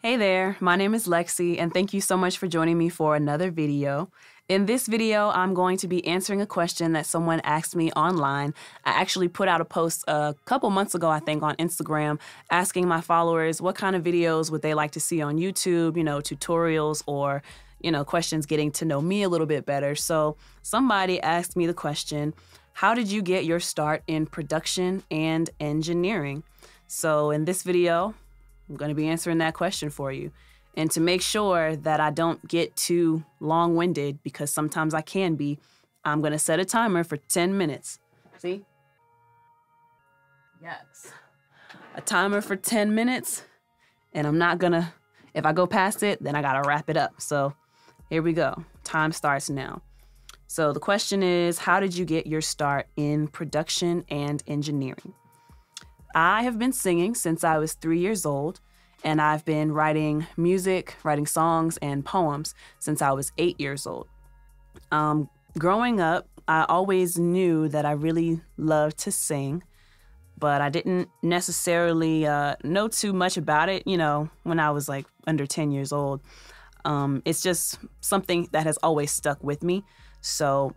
Hey there, my name is LexC, and thank you so much for joining me for another video. In this video, I'm going to be answering a question that someone asked me online. I actually put out a post a couple months ago, I think, on Instagram, asking my followers what kind of videos would they like to see on YouTube, tutorials or, questions getting to know me a little bit better. So somebody asked me the question, how did you get your start in production and engineering? So in this video, I'm going to be answering that question for you. And to make sure that I don't get too long-winded, because sometimes I can be, I'm going to set a timer for 10 minutes. See? Yes. A timer for 10 minutes. And I'm not going to, if I go past it, then I got to wrap it up. So here we go. Time starts now. So the question is, how did you get your start in production and engineering? I have been singing since I was 3 years old, and I've been writing music, writing songs and poems since I was 8 years old. Growing up, I always knew that I really loved to sing, but I didn't necessarily know too much about it, when I was like under 10 years old. It's just something that has always stuck with me. So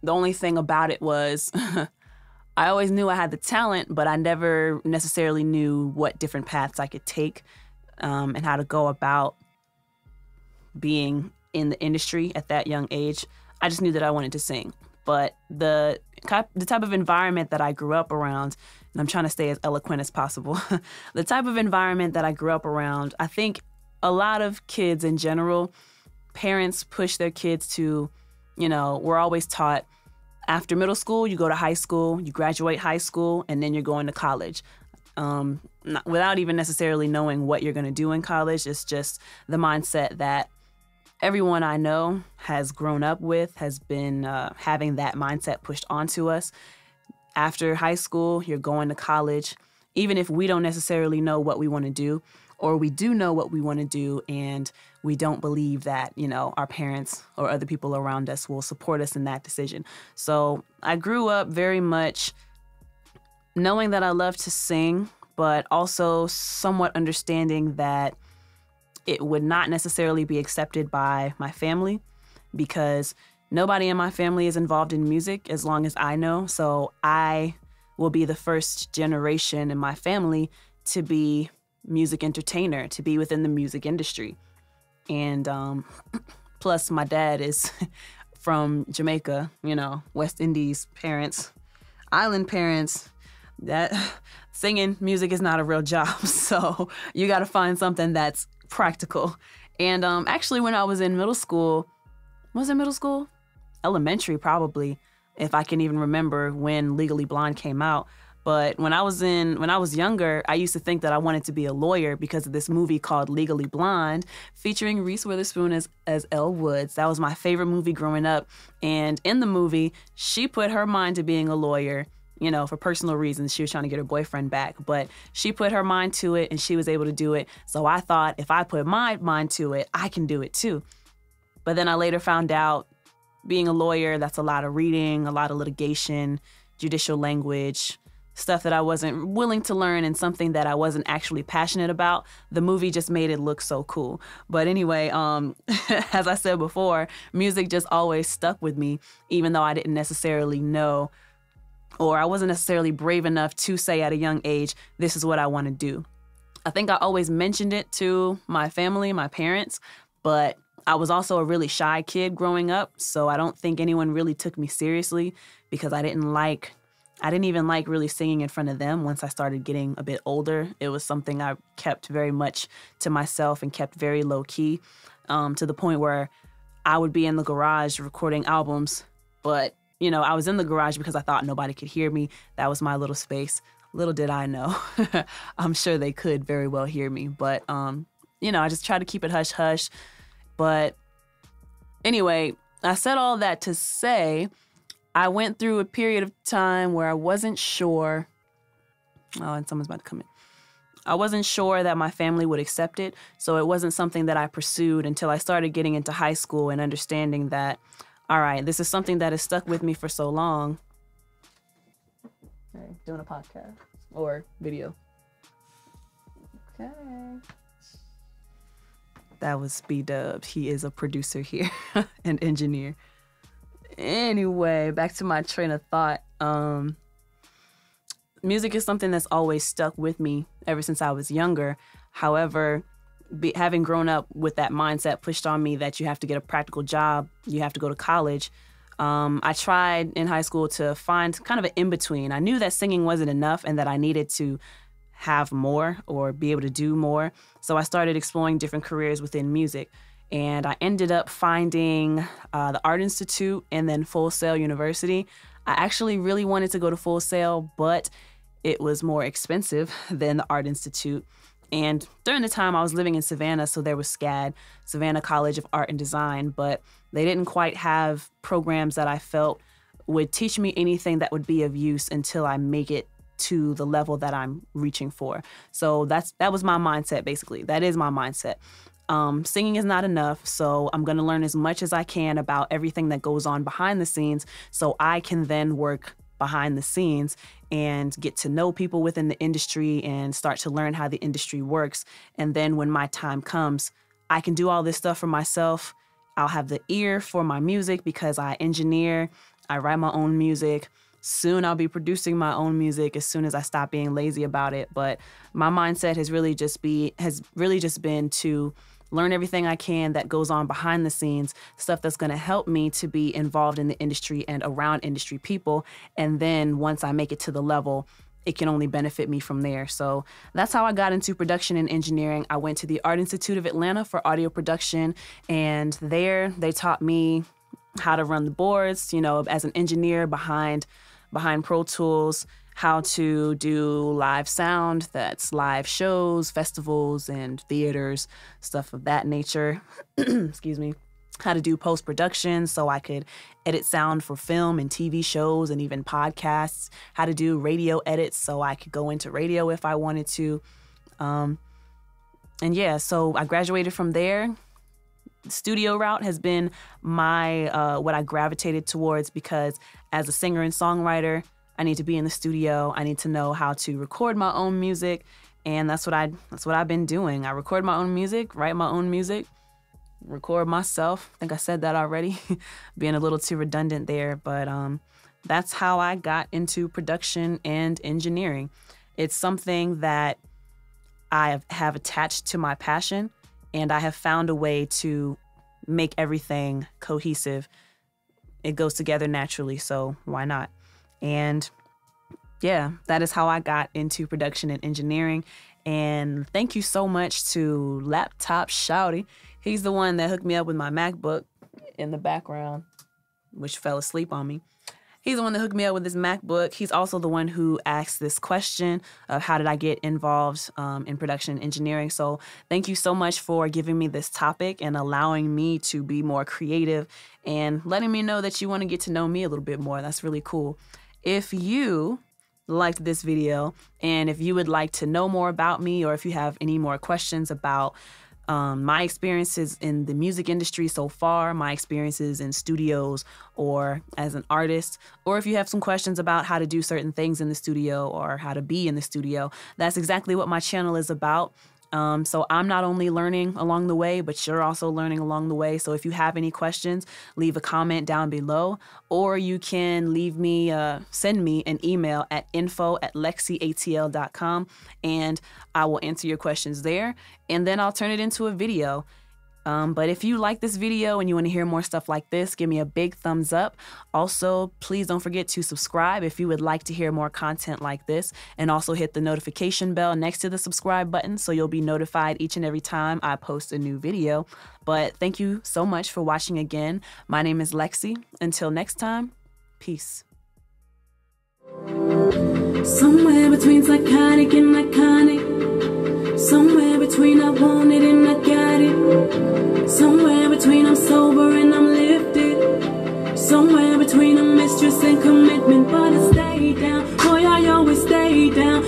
the only thing about it was I always knew I had the talent, but I never necessarily knew what different paths I could take and how to go about being in the industry at that young age. I just knew that I wanted to sing. But the type of environment that I grew up around, and I'm trying to stay as eloquent as possible, the type of environment that I grew up around, I think a lot of kids in general, parents push their kids to, we're always taught, after middle school, you go to high school, you graduate high school, and then you're going to college. Without even necessarily knowing what you're going to do in college, it's just the mindset that everyone I know has grown up with, has been having that mindset pushed onto us. After high school, you're going to college. Even if we don't necessarily know what we want to do, or we do know what we want to do and we don't believe that, our parents or other people around us will support us in that decision. So I grew up very much knowing that I love to sing, but also somewhat understanding that it would not necessarily be accepted by my family, because nobody in my family is involved in music as long as I know. So I will be the first generation in my family to be music entertainer, to be within the music industry. And plus my dad is from Jamaica, West Indies parents, island parents. That singing music is not a real job. So you got to find something that's practical. And actually when I was in middle school, was it middle school? Elementary probably, if I can even remember when Legally Blonde came out. But when I was younger, I used to think that I wanted to be a lawyer because of this movie called Legally Blonde, featuring Reese Witherspoon as Elle Woods. That was my favorite movie growing up. And in the movie, she put her mind to being a lawyer, for personal reasons. She was trying to get her boyfriend back, but she put her mind to it and she was able to do it. So I thought, if I put my mind to it, I can do it too. But then I later found out being a lawyer, that's a lot of reading, a lot of litigation, judicial language, stuff that I wasn't willing to learn and something that I wasn't actually passionate about. The movie just made it look so cool. But anyway, as I said before, music just always stuck with me, even though I didn't necessarily know, or I wasn't necessarily brave enough to say at a young age, this is what I want to do. I think I always mentioned it to my family, my parents, but I was also a really shy kid growing up, so I don't think anyone really took me seriously because I didn't even like really singing in front of them. Once I started getting a bit older, it was something I kept very much to myself and kept very low key, to the point where I would be in the garage recording albums, but I was in the garage because I thought nobody could hear me. That was my little space. Little did I know. I'm sure they could very well hear me, but I just tried to keep it hush hush. But anyway, I said all that to say I went through a period of time where I wasn't sure. Oh, and someone's about to come in. I wasn't sure that my family would accept it, so it wasn't something that I pursued until I started getting into high school and understanding that, all right, this is something that has stuck with me for so long. Doing a podcast or video. Okay. That was B-Dub. He is a producer here, an engineer. Anyway, back to my train of thought. Music is something that's always stuck with me ever since I was younger. However, having grown up with that mindset pushed on me that you have to get a practical job, you have to go to college. I tried in high school to find kind of an in-between. I knew that singing wasn't enough and that I needed to have more or be able to do more. So I started exploring different careers within music. And I ended up finding the Art Institute and then Full Sail University. I actually really wanted to go to Full Sail, but it was more expensive than the Art Institute. And during the time I was living in Savannah, so there was SCAD, Savannah College of Art and Design, but they didn't quite have programs that I felt would teach me anything that would be of use until I make it to the level that I'm reaching for. So that was my mindset, basically. That is my mindset. Singing is not enough, so I'm going to learn as much as I can about everything that goes on behind the scenes so I can then work behind the scenes and get to know people within the industry and start to learn how the industry works. And then when my time comes, I can do all this stuff for myself. I'll have the ear for my music because I engineer, I write my own music. Soon I'll be producing my own music as soon as I stop being lazy about it. But my mindset has really just been to learn everything I can that goes on behind the scenes, stuff that's going to help me to be involved in the industry and around industry people. And then once I make it to the level, it can only benefit me from there. So that's how I got into production and engineering. I went to the Art Institute of Atlanta for audio production, and there they taught me how to run the boards, as an engineer behind Pro Tools, how to do live sound, that's live shows, festivals, and theaters, stuff of that nature. Excuse me. How to do post-production so I could edit sound for film and TV shows and even podcasts. How to do radio edits so I could go into radio if I wanted to. So I graduated from there. The studio route has been my what I gravitated towards because as a singer and songwriter, I need to be in the studio. I need to know how to record my own music, and that's what I've been doing. I record my own music, write my own music, record myself. I think I said that already, being a little too redundant there, but that's how I got into production and engineering. It's something that I have attached to my passion, and I have found a way to make everything cohesive. It goes together naturally, so why not? And yeah, that is how I got into production and engineering. And thank you so much to Laptop Shouty. He's the one that hooked me up with my MacBook in the background, which fell asleep on me. He's the one that hooked me up with this MacBook. He's also the one who asked this question of how did I get involved in production and engineering. So thank you so much for giving me this topic and allowing me to be more creative and letting me know that you want to get to know me a little bit more. That's really cool. If you liked this video and if you would like to know more about me, or if you have any more questions about my experiences in the music industry so far, my experiences in studios or as an artist, or if you have some questions about how to do certain things in the studio or how to be in the studio, that's exactly what my channel is about. So I'm not only learning along the way, but you're also learning along the way. So if you have any questions, leave a comment down below, or you can send me an email at info@lexcatl.com, and I will answer your questions there, and then I'll turn it into a video. But if you like this video and you want to hear more stuff like this, give me a big thumbs up. Also, please don't forget to subscribe if you would like to hear more content like this, and also hit the notification bell next to the subscribe button so you'll be notified each and every time I post a new video. But thank you so much for watching again. My name is LexC. Until next time, peace. Somewhere between psychotic and iconic, somewhere between I want it and I got it, somewhere between I'm sober and I'm lifted, somewhere between a mistress and commitment, but I stay down, boy I always stay down.